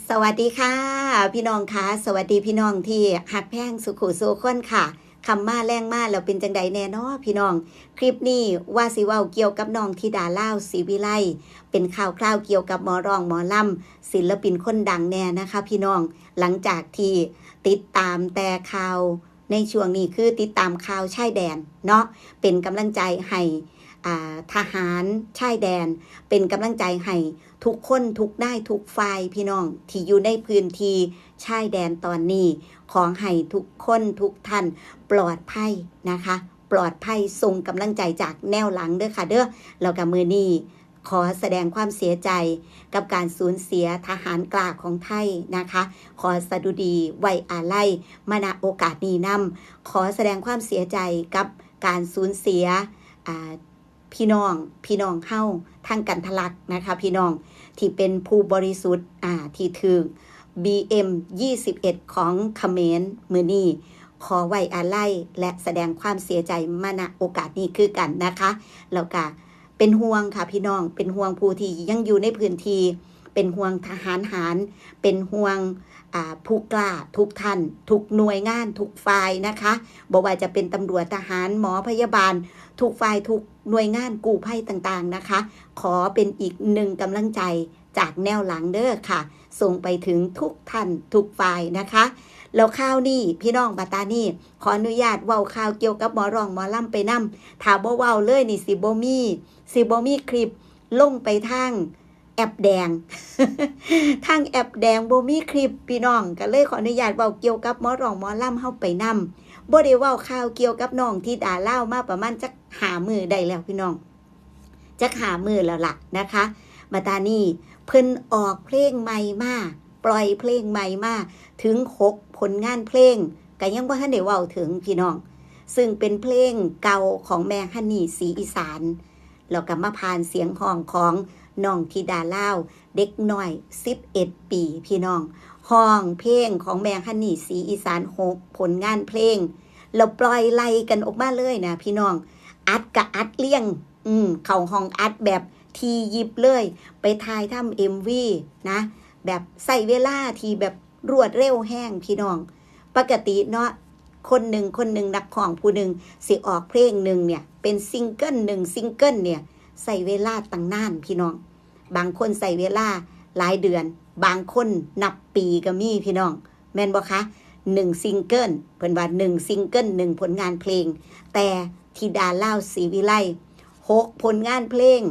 สวัสดีค่ะพี่น้องค่ะสวัสดีพี่น้องที่หักแพงสุขุโซคนค่ะคำมาแรงมาแล้วเป็นจังใดแน่นอพี่น้องคลิปนี้ว่าสิเว้าเกี่ยวกับน้องธิดาล่าวศรีวิไลเป็นข่าวคราวเกี่ยวกับหมอร้องหมอลำศิลปินคนดังแน่นะคะพี่น้องหลังจากที่ติดตามแต่ข่าวในช่วงนี้คือติดตามข่าวชายแดนเนาะเป็นกำลังใจให้ทหารชายแดนเป็นกำลังใจให้ทุกคนทุกได้ทุกฝ่ายพี่น้องที่อยู่ในพื้นที่ชายแดนตอนนี้ขอให้ทุกคนทุกท่านปลอดภัยนะคะปลอดภัยส่งกำลังใจจากแนวหลังเด้อค่ะเด้อแล้วก็มือนี้ขอแสดงความเสียใจกับการสูญเสียทหารกล้าของไทยนะคะขอสดุดีไว้อาลัยมาณโอกาสนี้นำขอแสดงความเสียใจกับการสูญเสียพี่น้องเฮาทางกันทะลักนะคะพี่น้องที่เป็นผู้บริสุทธิ์ที่ถือ BM 21ของเขมรมื้อนี้ขอไว้อาลัยและแสดงความเสียใจมาณโอกาสนี้คือกันนะคะแล้วก็เป็นห่วงค่ะพี่น้องเป็นห่วงผู้ที่ยังอยู่ในพื้นที่เป็นห่วงทหารเป็นห่วงผู้กล้าทุกท่านทุกหน่วยงานทุกฝ่ายนะคะบ่ว่าจะเป็นตำรวจทหารหมอพยาบาลทุกฝ่ายทุกหน่วยงานกู้ภัยต่างๆนะคะขอเป็นอีกหนึ่งกำลังใจจากแนวหลังเด้อค่ะส่งไปถึงทุกท่านทุกฝ่ายนะคะแล้วข่าวนี้พี่น้องบาตานี่ขออนุญาตเว้าข่าวเกี่ยวกับหมอร้องหมอล่ำไปนำถ้าบ่เว้าเลยนี่สิบ่มีคลิปลงไปทางแอปแดง ทางแอปแดงบ่มีคลิปพี่น้องก็เลยขออนุญาตเว้าเกี่ยวกับหมอร้องหมอล่ำเฮาไปนำบ่ได้เว้าข่าวเกี่ยวกับน้องธิดาล่าวมาประมาณจัก5 มื้อได้แล้วพี่น้องจัก5 มื้อแล้วล่ะนะคะมาตานี่เพิ่นออกเพลงใหม่มาปล่อยเพลงใหม่มาถึง6ผลงานเพลงก็ยังบ่ทันได้เว้าถึงพี่น้องซึ่งเป็นเพลงเก่าของแม่ฮันนี่ศรีอีสานแล้วก็มาผ่านเสียงห้องของน้องธิดาล่าวเด็กน้อย11 ปีพี่น้องห้องเพลงของแม่ฮันนี่ศรีอีสาน6ผลงานเพลงเราปล่อยไล่กันออกมาเลยนะพี่น้องอัดกับอัดเลี้ยงเข้าห้องอัดแบบทียิบเลยไปถ่ายทำ MV นะแบบใส่เวลาที่แบบรวดเร็วแห้งพี่น้องปกติเนาะคนหนึ่งนักร้องผู้หนึ่งสิออกเพลงหนึ่งเนี่ยเป็นซิงเกิลเนี่ยใส่เวลาตั้งนานพี่น้องบางคนใส่เวลาหลายเดือนบางคนนับปีก็มีพี่น้องแม่นบ่คะ1ซิงเกิลเพิ่นว่า1ซิงเกิล1ผลงานเพลงแต่ธิดาล่าวศรีวิไล6ผลงานเพลง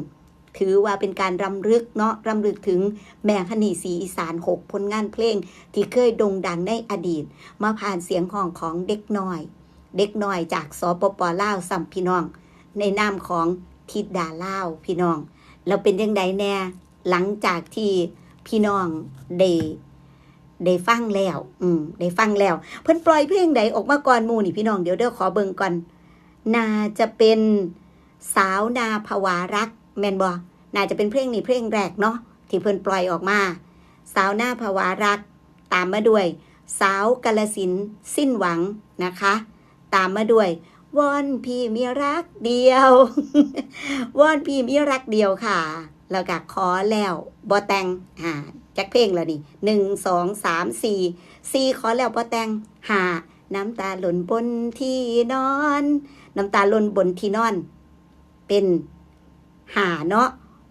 ถือว่าเป็นการรำลึกเนาะรำลึกถึงแม่ฮันนี่ศรีอีสาน6ผลงานเพลงที่เคยโด่งดังในอดีตมาผ่านเสียงห้องของเด็กน้อยจากสปป.ลาวซ้ำพี่น้องในนามของธิดาล่าวพี่น้องแล้วเป็นจังไดแน่หลังจากที่พี่น้องได้ฟังแล้วได้ฟังแล้วเพิ่นปล่อยเพลงใดออกมาก่อนหมู่นี่พี่น้องเดี๋ยวขอเบิ่งก่อนน่าจะเป็นสาวนาภวารักแม่นบ่น่าจะเป็นเพลงนี้เพลงแรกเนาะที่เพิ่นปล่อยออกมาสาวนาภวารักตามมาด้วยสาวกาฬสินธุ์สิ้นหวังนะคะตามมาด้วยวอนพี่มีรักเดียว วอนพี่มีรักเดียวค่ะแล้วก็ขอแล้วบ่แต่งจักเพลงแล้วนี่1 2 3 4ขอแล้วบ่แต่ง5น้ำตาหล่นบนที่นอนน้ำตาหล่นบนที่นอนเป็น5เนาะ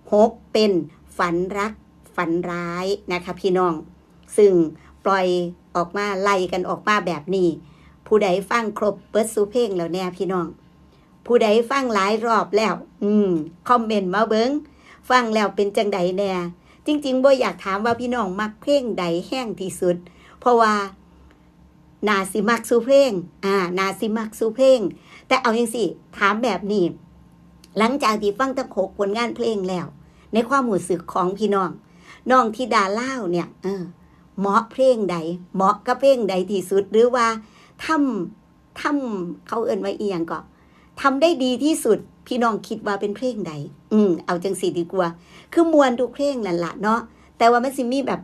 6เป็นฝันรักฝันร้ายนะคะพี่น้องซึ่งปล่อยออกมาไล่กันออกมาแบบนี้ผู้ใดฟังครบเบิดสู่เพลงแล้วแน่พี่น้องผู้ใดฟังหลายรอบแล้วคอมเมนต์มาเบิ้งฟังแล้วเป็นจังใดแน่จริงๆบ่อยากถามว่าพี่น้องมักเพลงใดแห้งที่สุดเพราะว่านาสิมักสู่เพลงนาสิมักสู่เพลงแต่เอาจังสิถามแบบนี้หลังจากที่ฟังทั้ง6ผลงานเพลงแล้วในความรู้สึกของพี่น้องธิดาล่าวเนี่ยเหมาะเพลงใดเหมาะกับเพลงใดที่สุดหรือว่าทำเขาเอิ้นว่าอีหยังก็ทำได้ดีที่สุดพี่น้องคิดว่าเป็นเพลงใดเอาจังสิดีกว่าคือมวนทุกเพลงนั่นล่ะเนาะแต่ว่ามันสิมีแบบ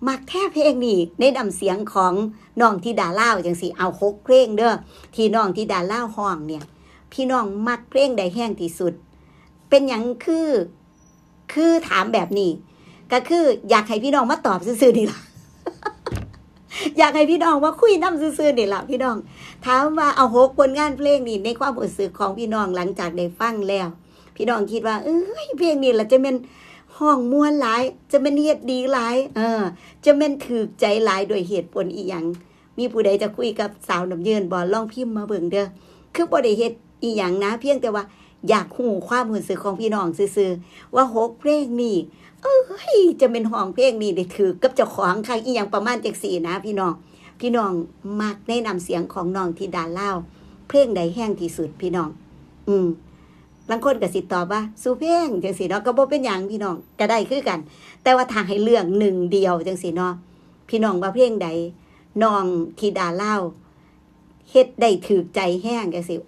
มักแท้เพลงนี่ในนำเสียงของน้องธิดาล่าวจังสิเอา6เพลงเด้อที่น้องธิดาล่าวฮ้องเนี่ยพี่น้องมักเพลงใดแห้งที่สุดเป็นหยังคือถามแบบนี้ ก็คืออยากให้พี่น้องมาตอบซื่อๆนี่ล่ะ อยากให้พี่น้องมาคุยน้ำซื่อๆนี่ล่ะพี่น้องถามว่าเอา6ผลงานเพลงนี่ในความรู้สึกของพี่น้องหลังจากได้ฟังแล้วพี่น้องคิดว่าเพลงนี้ล่ะจะเป็นห้องม่วนหลายจะเป็นเฮ็ดดีหลายจะเป็นถูกใจหลายโดยเหตุผลอีหยังมีผู้ใดจะคุยกับสาวน้ำยืนบ่ลองพิมพ์มาเบิ่งเด้อคือบ่ได้เฮ็ดอีหยังนะเพียงแต่ว่าอยากรู้ความรู้สึกของพี่น้องซื่อๆว่า6เพลงนี้จะเป็นห้องเพลงนี้ได้ถือกับเจ้าของคักอีหยังประมาณจังซี่นะพี่น้องมักแนะนำเสียงของน้องธิดาลาวเพลงใดแห้งที่สุดพี่น้องบางคนก็สิตอบว่าสู่เพลงจังซี่เนาะก็บ่เป็นหยังพี่น้องก็ได้คือกันแต่ว่าทางให้เลือกหนึ่งเดียวจังซี่เนาะพี่น้องว่าเพลงใดน้องธิดาลาวเฮ็ดได้ถูกใจแห้งจังซี่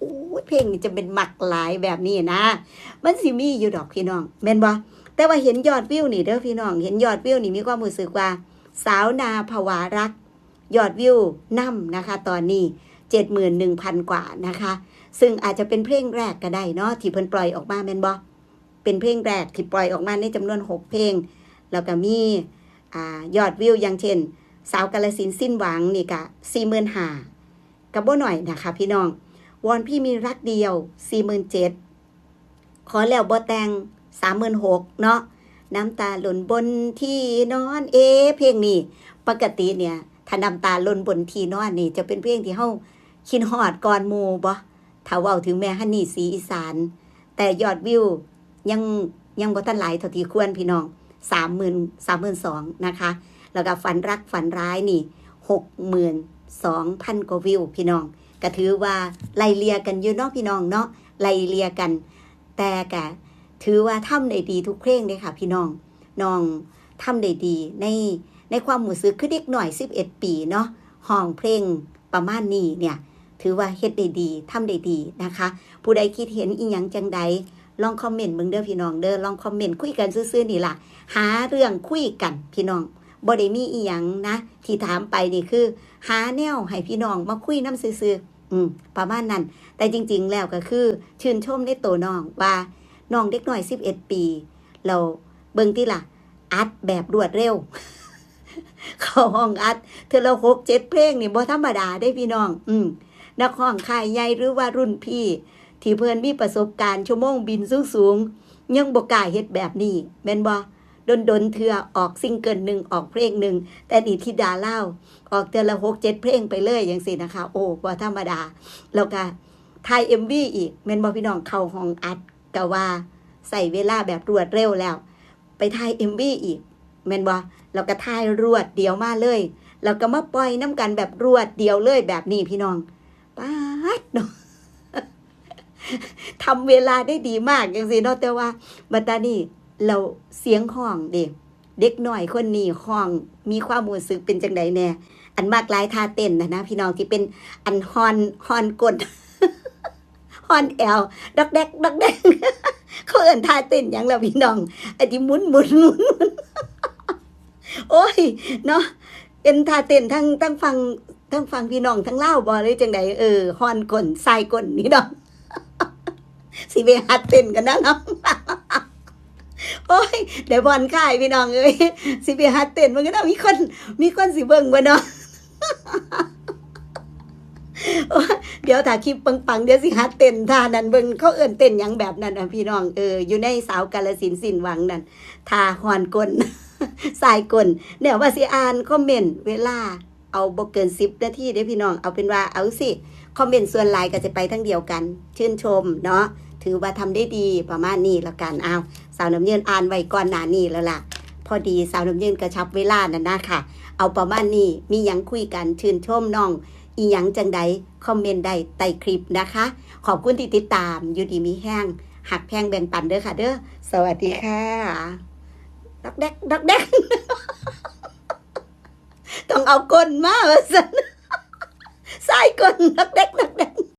เพลงนี้จะเป็นมักหลายแบบนี้นะมันสิมีอยู่ดอกพี่น้องแม่นบ่แต่ว่าเห็นยอดวิวนี่เด้อพี่น้องเห็นยอดวิวนี่มีความรู้สึกว่าสาวนาภวารักยอดวิวนำนะคะตอนนี้ 71,000 กว่านะคะซึ่งอาจจะเป็นเพลงแรกก็ได้เนาะที่เพิ่นปล่อยออกมาแม่นบ่เป็นเพลงแรกที่ปล่อยออกมาในจำนวน6เพลงแล้วก็มียอดวิวอย่างเช่นสาวกาฬสินธุ์สิ้นหวังนี่ก็ 45,000 ก็บ่น้อยนะคะพี่น้องวอนพี่มีรักเดียว 47,000 ขอแล้วบ่แต่ง 36,000 เนาะน้ำตาหล่นบนที่นอนเพลงนี้ปกติเนี่ยถ้าน้ำตาหล่นบนที่นอนนี่จะเป็นเพลงที่เฮาคิดฮอดก่อนหมู่บ่ถ้าเว้าถึงแม่ฮันนี่ศรีอีสานแต่ยอดวิวยังบ่ทันหลายเท่าที่ควรพี่น้อง 32,000 นะคะแล้วก็ฝันรักฝันร้ายนี่ 62,000 กว่าวิวพี่น้องก็ถือว่าไล่เลี่ยกันอยู่เนาะพี่น้องเนาะไล่เลี่ยกันแต่ก็ถือว่าทำได้ดีทุกเพลงเลยค่ะพี่น้องทำได้ดีในความรู้สึกคือเด็กหน่อย11 ปีเนาะห้องเพลงประมาณนี้เนี่ยถือว่าเฮ็ดได้ดีทำได้ดีนะคะผู้ใดคิดเห็นอีหยังจังใดลองคอมเมนต์เบิ่งเด้อพี่น้องเด้อลองคอมเมนต์คุยกันซื่อๆนี่ล่ะหาเรื่องคุยกันพี่น้องบ่ได้มีอีหยังนะที่ถามไปนี่คือหาแนวให้พี่น้องมาคุยนำซื่อๆประมาณนั้นแต่จริงๆแล้วก็คือชื่นชมในตัวน้องว่าน้องเด็กน้อย11 ปีเราเบิ่งติล่ะอัดแบบรวดเร็ว เข้าห้องอัดเธอละ6-7 เพลงนี่บ่ธรรมดาได้พี่น้องนักร้องค่ายใหญ่หรือว่ารุ่นพี่ที่เพิ่นมีประสบการณ์ชั่วโมงบินสูงๆยังบ่กล้าเฮ็ดแบบนี้แม่นบ่ดนเทื่อออกซิงเกิลนึงออกเพลงนึงแต่นี่ธิดาลาวออกแต่ละ 6-7 เพลงไปเลยจังซี่นะคะโอ้บ่ธรรมดาแล้วก็ถ่าย MV อีกแม่นบ่พี่น้องเข้าห้องอัดก็ว่าใส่เวลาแบบรวดเร็วแล้วไปถ่าย MV อีกแม่นบ่แล้วก็ถ่ายรวดเดียวมาเลยแล้วก็มาปล่อยน้ำกันแบบรวดเดียวเลยแบบนี้พี่น้องป๊าดเนาะ ทำเวลาได้ดีมากจังซี่เนาะแต่ว่าบัดตานี้เราเสียงห้องเด็กน้อยคนนี้ห้องมีความรู้สึกเป็นจังไดแน่อันมากหลายท่าเต้นนะพี่น้องที่เป็นอันฮอนกด ฮอนแอลดอกแดกดอกแดก เขาเอิ้นท่าเต้นหยังแล้วพี่น้องไอ้ที่หมุนโอ้ยเนาะเป็นท่าเต้นทั้งฟังพี่น้องทั้งลาวบ่เลยจังไดฮอนก้นทรายก้นนี่น้อง สิไปหัดเต้นกันนะน้อง โอ้ยเดี๋ยวบอลค่ายพี่น้องเอ้ยสิไปหัดเต้นมันก็ต้องมีคนสิเบิ่งบ่เนาะ เดี๋ยวถ้าคลิปปังๆเดี๋ยวสิหัดเต้นท่านั้นเบิ่งเขาเอิ้นเต้นหยังแบบนั้นน่ะพี่น้องอยู่ในสาวกาฬสินธุ์สิ้นหวังนั่นท่าฮอนก้น สายก้นเนี่ยว่าสิอ่านคอมเมนต์เวลาเอาบ่เกิน10 นาทีเด้พี่น้องเอาเป็นว่าเอาสิคอมเมนต์ส่วนหลายก็จะไปทั้งเดียวกันชื่นชมเนาะถือว่าทำได้ดีประมาณนี้แล้วกันเอาสาวน้ำยืนอ่านไว้ก่อนหน้านี้แล้วล่ะพอดีสาวน้ำยืนกระชับเวลานั่นนะค่ะเอาประมาณนี้มีหยังคุยกันชื่นชมน้องอีหยังจังใดคอมเมนต์ใดใต้คลิปนะคะขอบคุณที่ติดตามอยู่ดีมีแห้งหักแพงแบ่งปันเด้อค่ะเด้อสวัสดีค่ะดอกแดกดอกแดก ต้องเอาก้นมาว่าซั่น สายก้นดอกแดกดอกแดก